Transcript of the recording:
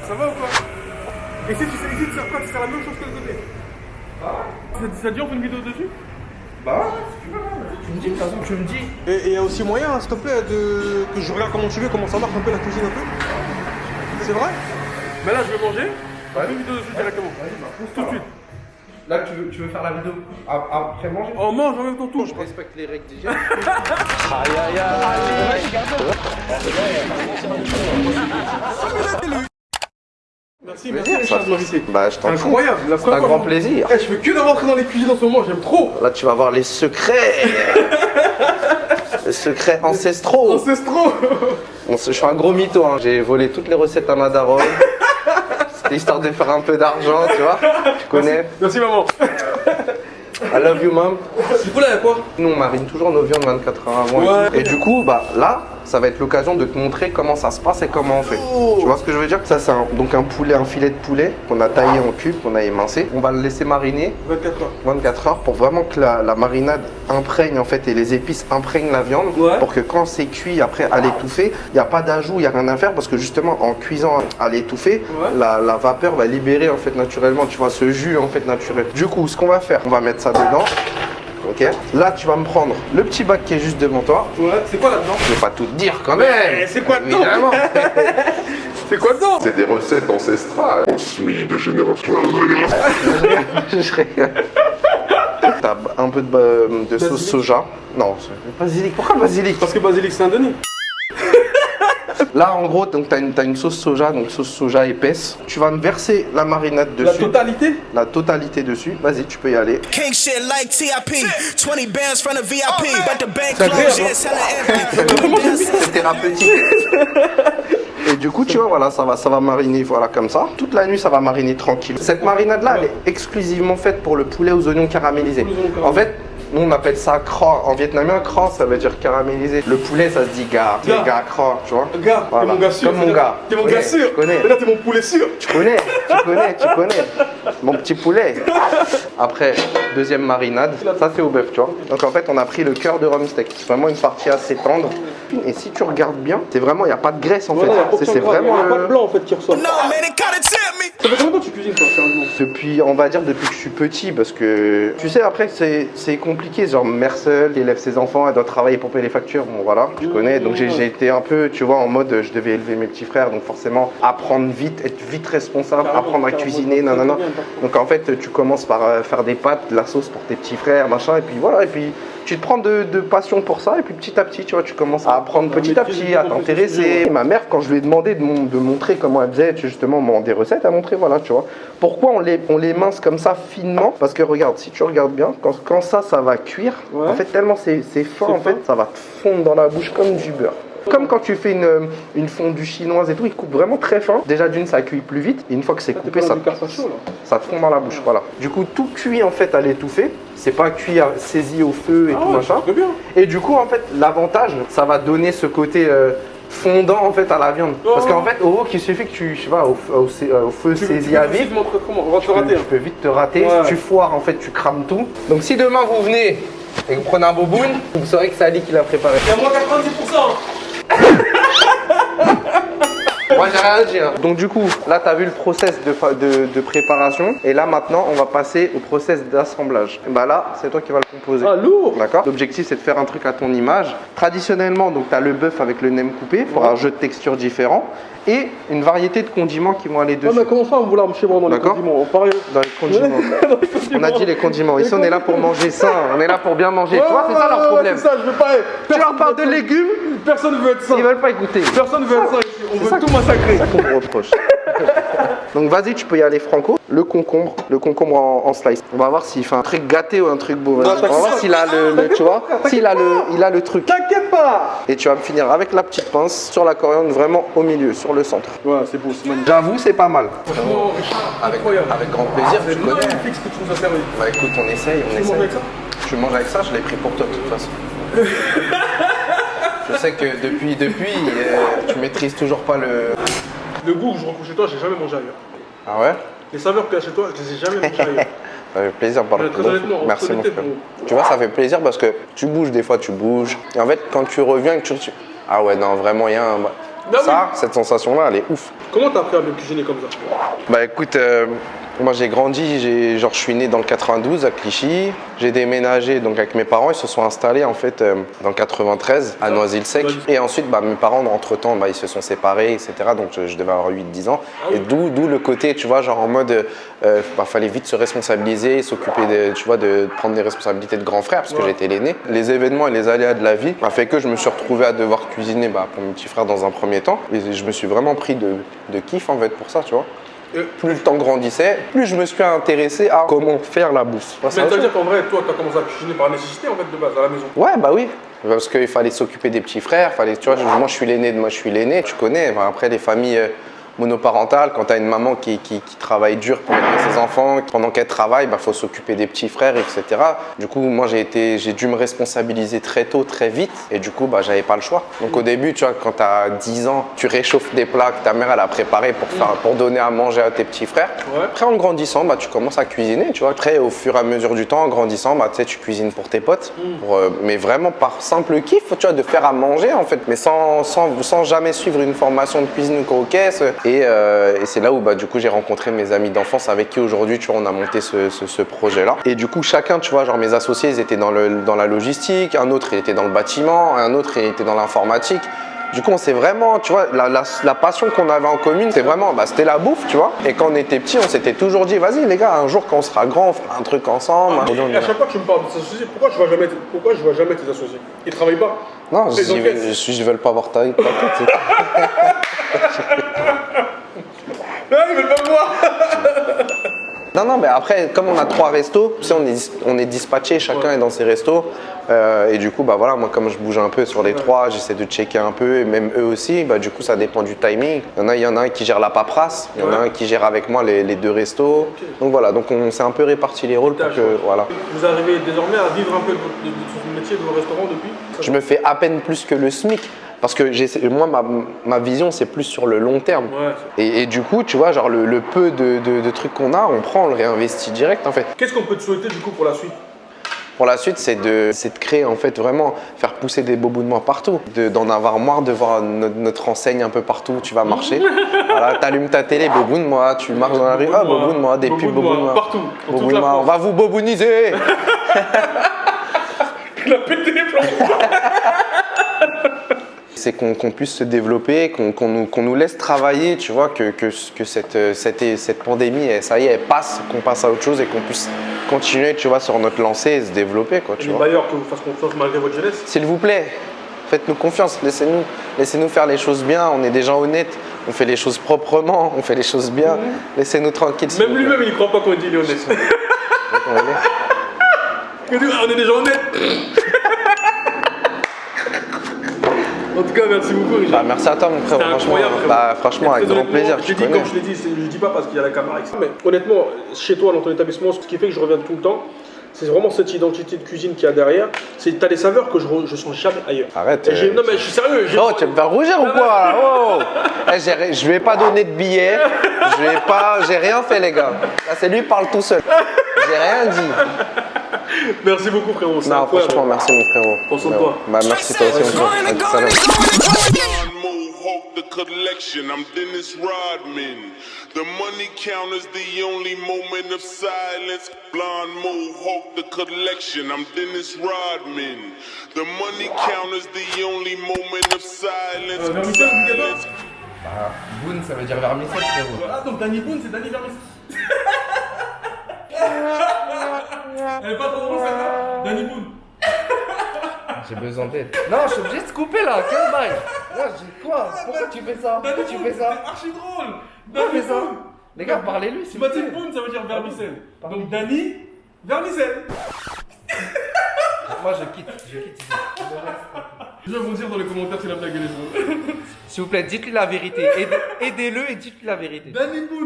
Ça va ou pas? Et si tu sers quoi? Tu sers la même chose que le côté? Ça dit on fait une vidéo dessus? Bah, si tu veux, tu me dis, de toute façon, tu me dis. Et il y a aussi moyen, s'il te plaît, que je regarde comment tu fais, comment ça marche un peu la cuisine un peu. C'est vrai? Mais là, je vais manger. On fait une vidéo dessus directement. Vas-y, bah, Tout de suite. Là, tu veux faire la vidéo après manger? On mange en même temps tout. Je respecte les règles déjà. Merci, Richard, de m'inviter. Bah, je t'en prie. Incroyable, la C'est un grand plaisir. Je fais que de rentrer dans les cuisines en ce moment, j'aime trop. Là, tu vas voir les secrets. Les secrets ancestraux. Ancestraux. Je suis un gros mytho, hein. J'ai volé toutes les recettes à ma daronne. C'était histoire de faire un peu d'argent, tu vois. Tu connais. Merci maman. I love you, mom. Du coup là, il y a quoi? Nous, on marine toujours nos viandes 24 heures avant. Ouais. Et du coup, bah là, ça va être l'occasion de te montrer comment ça se passe et comment on fait. Tu vois ce que je veux dire? Ça, c'est donc un poulet, un filet de poulet qu'on a taillé en cubes, qu'on a émincé. On va le laisser mariner 24 heures. 24 heures pour vraiment que la marinade imprègne en fait et les épices imprègnent la viande. Ouais. Pour que quand c'est cuit, après à l'étouffer, il n'y a pas d'ajout, il n'y a rien à faire parce que justement en cuisant à l'étouffer, Ouais. la vapeur va libérer en fait naturellement, tu vois, ce jus en fait naturel. Du coup, ce qu'on va faire, on va mettre ça dedans. Ok. Là, tu vas me prendre le petit bac qui est juste devant toi. Ouais, c'est quoi là-dedans? Je vais pas tout te dire quand même. c'est quoi dedans? Évidemment. C'est quoi dedans? C'est des recettes ancestrales. Transmises de génération en Je rigole. T'as un peu de sauce soja. Non, basilic. Pourquoi basilic? Parce que Basilic Saint-Denis. Là, en gros, donc t'as une sauce soja, donc sauce soja épaisse. Tu vas me verser la marinade dessus. La totalité? La totalité dessus. Vas-y, tu peux y aller. King shit like TIP. 20 bands from the VIP. But the bank C'est closed, agréable, yeah, it's hella empty. C'est thérapeutique. Et du coup, tu vois, voilà, ça va mariner, voilà, comme ça. Toute la nuit, ça va mariner tranquille. Cette marinade-là, elle est exclusivement faite pour le poulet aux oignons caramélisés. En fait, nous, on appelle ça cran. En vietnamien, cran, ça veut dire caramélisé. Le poulet, ça se dit gars. Gars. Gars cran, tu vois. Gars, Voilà. t'es mon gars sûr. Comme mon gars. T'es mon Ouais, gars sûr. tu connais. Et là, t'es mon poulet sûr. Tu connais. Mon petit poulet. Après, deuxième marinade. Ça, c'est au bœuf, tu vois. Donc, en fait, on a pris le cœur de rhum steak. C'est vraiment une partie assez tendre. Et si tu regardes bien, c'est vraiment, il n'y a pas de graisse, en Voilà, y a fait. aucun C'est gras, vraiment y a pas de le... blanc en fait qui ressort. No, man, it kinda tip me. Ça fait combien de temps que tu cuisines toi, sérieusement? Depuis, on va dire, depuis que je suis petit, parce que, tu sais, après, c'est compliqué. Genre, mère seule, qui élève ses enfants, elle doit travailler pour payer les factures. Bon, voilà, tu connais. Donc, j'ai été un peu, tu vois, en mode, je devais élever mes petits frères. Donc, forcément, apprendre vite, être vite responsable, apprendre à cuisiner, nanana. Donc, en fait, tu commences par faire des pâtes, de la sauce pour tes petits frères, machin. Et puis, voilà. Et puis, tu te prends de passion pour ça. Et puis, petit à petit, tu vois, tu commences à apprendre petit à petit, à t'intéresser. Et ma mère, quand je lui ai demandé de montrer comment elle faisait, justement, des recettes, elle montrait, voilà, tu vois. Pourquoi on les mince comme ça finement? Parce que regarde, si tu regardes bien, quand ça va cuire, Ouais. en fait tellement c'est fin, en fait, ça va te fondre dans la bouche comme du beurre. Comme quand tu fais une fondue chinoise et tout, ils coupent vraiment très fin. Déjà d'une, ça cuit plus vite. Et une fois que c'est coupé, ça te fond dans la bouche. Voilà. Du coup, tout cuit en fait à l'étouffée. C'est pas cuit saisi au feu et tout machin. Très bien. Et du coup, en fait, l'avantage, ça va donner ce côté fondant en fait à la viande. Parce qu'en fait, au wok, il suffit que tu, je sais pas, au feu saisi à vif, On va te rater. tu peux vite te rater. Ouais. Si tu foires, en fait, tu crames tout. Donc si demain vous venez et que vous prenez un boboon, vous saurez que c'est Ali qui l'a préparé. Il y a moins 90%. Moi j'ai rien à dire. Donc du coup, là tu as vu le process de préparation. Et là maintenant, on va passer au process d'assemblage. Et bah là, c'est toi qui vas le composer. Ah, lourd. D'accord. L'objectif c'est de faire un truc à ton image. Traditionnellement, donc tu as le bœuf avec le nem coupé pour un jeu de textures différent. Et une variété de condiments qui vont aller Ouais, dessus. mais comment ça, on voulait chez moi dans les D'accord. condiments? On parlait. Dans les condiments. On a dit les condiments. Ici on est là pour manger sain. On est là pour bien manger. Tu vois, c'est ça leur problème. C'est ça, je veux pas. Tu leur parles de légumes, Personne veut être ça. ils veulent pas écouter. Personne veut être ça ici. On veut tout massacrer. C'est ça qu'on me reproche. Donc vas-y, tu peux y aller franco. Le concombre en slice. On va voir s'il fait un truc gâté ou un truc beau. Vas-y. On va voir s'il a tu vois, s'il a le truc. T'inquiète pas. Et tu vas me finir avec la petite pince sur la coriandre, vraiment au milieu, sur le centre. Ouais, c'est beau, c'est magnifique. J'avoue, c'est pas mal. Franchement, Richard, incroyable. Avec grand plaisir, C'est tu connais. magnifique ce que tu nous as servi. Bah écoute, on essaye, Tu manges avec ça? Tu manges avec ça, je l'ai pris pour toi de toute façon. Je sais que depuis, tu maîtrises toujours pas le... Le goût que je retrouve chez toi, j'ai jamais mangé ailleurs. Ah ouais? Les saveurs qu'il y a chez toi, je les ai jamais mangées ailleurs. Ça fait plaisir par Ouais, très honnêtement, Merci mon honnêteté, frère. bon. Tu vois, ça fait plaisir parce que tu bouges, des fois tu bouges. Et en fait, quand tu reviens, ah ouais, non, vraiment, il y a un... Bah ça, cette sensation-là, elle est ouf. Comment t'as appris à me cuisiner comme ça? Bah écoute, moi j'ai grandi, je suis né dans le 92 à Clichy. J'ai déménagé donc avec mes parents, ils se sont installés en fait dans le 93 à Noisy-le-Sec. Et ensuite bah, mes parents entre temps bah, ils se sont séparés, etc. Donc je devais avoir 8-10 ans. Et d'où le côté, tu vois, genre en mode fallait vite se responsabiliser, s'occuper de prendre des responsabilités de grand frère parce que j'étais l'aîné. Les événements et les aléas de la vie m'a fait que je me suis retrouvé à devoir cuisiner pour mon petit frère dans un premier temps. Et je me suis vraiment pris de kiff en fait pour ça, tu vois. Plus le temps grandissait, plus je me suis intéressé à comment faire la bouffe. Mais ça veut dire qu'en vrai, toi, tu as commencé à cuisiner par nécessité en fait de base à la maison? Ouais, bah oui. Parce qu'il fallait s'occuper des petits frères, tu vois, moi je suis l'aîné, tu connais. Après les familles monoparentales, quand tu as une maman qui travaille dur pour élever ses enfants, pendant qu'elle travaille, faut s'occuper des petits frères, etc. Du coup, moi j'ai dû me responsabiliser très tôt, très vite, et du coup, j'avais pas le choix. Donc au début, tu vois, quand tu as 10 ans, tu réchauffes des plats que ta mère elle a préparés pour donner à manger à tes petits frères. Ouais. Après, en grandissant, tu commences à cuisiner, tu vois. Après, au fur et à mesure du temps, en grandissant, tu sais, tu cuisines pour tes potes, mais vraiment par simple kiff, tu vois, de faire à manger en fait, mais sans jamais suivre une formation de cuisine ou quoi aux caisses. Et c'est là où du coup j'ai rencontré mes amis d'enfance avec qui aujourd'hui tu vois on a monté ce projet-là. Et du coup chacun, tu vois, genre mes associés ils étaient dans la logistique, un autre il était dans le bâtiment, un autre il était dans l'informatique. Du coup on s'est vraiment, tu vois, la passion qu'on avait en commune, c'était vraiment, c'était la bouffe, tu vois. Et quand on était petits, on s'était toujours dit, vas-y les gars, un jour quand on sera grand, on fera un truc ensemble. Et à chaque fois que tu me parles de tes associés, pourquoi je vois jamais tes associés? Ils travaillent pas? Non, je veulent pas voir ta tête. Non, ils veulent pas me voir. Non, mais après, comme on a 3 restos, tu sais, on est dispatchés, chacun est dans ses restos. Et du coup, voilà, moi, comme je bouge un peu sur les 3, j'essaie de checker un peu, et même eux aussi, du coup, ça dépend du timing. Il y en a un qui gère la paperasse, il y en a un qui gère avec moi les 2 restos. Okay. Donc voilà, donc on s'est un peu réparti les rôles pour que, voilà. Vous arrivez désormais à vivre un peu de ce métier de vos restaurants depuis? Je me fais à peine plus que le SMIC. Parce que moi, ma vision, c'est plus sur le long terme. Ouais. Et du coup, tu vois, genre le peu de trucs qu'on a, on prend, on le réinvestit direct en fait. Qu'est-ce qu'on peut te souhaiter du coup pour la suite? Pour la suite, c'est de créer en fait vraiment, faire pousser des beaux bouts de moi partout. D'en avoir marre de voir notre enseigne un peu partout où tu vas marcher. Voilà, t'allumes ta télé, boboune moi, tu marches dans la rue, boboune moi, des pubs boboune moi. Partout, boboune moi, on va vous bobouniser. Il a pété les plombs. C'est qu'on puisse se développer, qu'on nous laisse travailler, tu vois, que cette pandémie, ça y est, elle passe, qu'on passe à autre chose et qu'on puisse continuer, tu vois, sur notre lancée et se développer, quoi, tu vois. Les bailleurs, que vous fassiez confiance malgré votre jeunesse. S'il vous plaît, faites-nous confiance, laissez-nous faire les choses bien, on est des gens honnêtes, on fait les choses proprement, on fait les choses bien, laissez-nous tranquilles. Même lui-même, il ne croit pas qu'on dit il est honnête. On est des gens honnêtes. En tout cas, merci beaucoup, Richard. Merci à toi, mon frère. Franchement, avec grand plaisir. Je l'ai dit, je ne dis pas parce qu'il y a la caméra. Mais honnêtement, chez toi, dans ton établissement, ce qui fait que je reviens tout le temps, c'est vraiment cette identité de cuisine qu'il y a derrière. Tu as des saveurs que je sens jamais ailleurs. Arrête. Non, mais je suis sérieux. Oh, tu vas me faire rougir ou quoi? Oh. Je vais pas donner de billets. J'ai rien fait, les gars. Là, c'est lui qui parle tout seul. J'ai rien dit. Merci beaucoup, frérot. Non, franchement, merci, mon frérot. Prends soin de toi. Merci toi aussi, mon frère. The collection, I'm Dennis Rodman. The money counter's the only moment of silence. Blonde Mohawk, the collection, I'm Dennis Rodman. The money counter's the only moment of silence. Boone, ça veut dire vermicelle, frérot. Ah, donc Danny Boone, c'est Danny Vermicelle. Elle est pas trop drôle, celle-là. Danny Boone. J'ai besoin d'aide. Non, je suis obligé de se couper là, 15 balles. Là, j'ai quoi? Pourquoi tu fais ça? Pourquoi tu fais ça? C'est archi drôle. Pourquoi tu fais ça? Les gars, parlez-lui, s'il vous plaît. Boone, ça veut dire vermicelle. Donc Danny, vermicelle. Moi, je quitte ici. Je vais vous dire dans les commentaires si la blague est drôle. S'il vous plaît, dites-lui la vérité. Aidez-le et dites-lui la vérité. Danny Boone.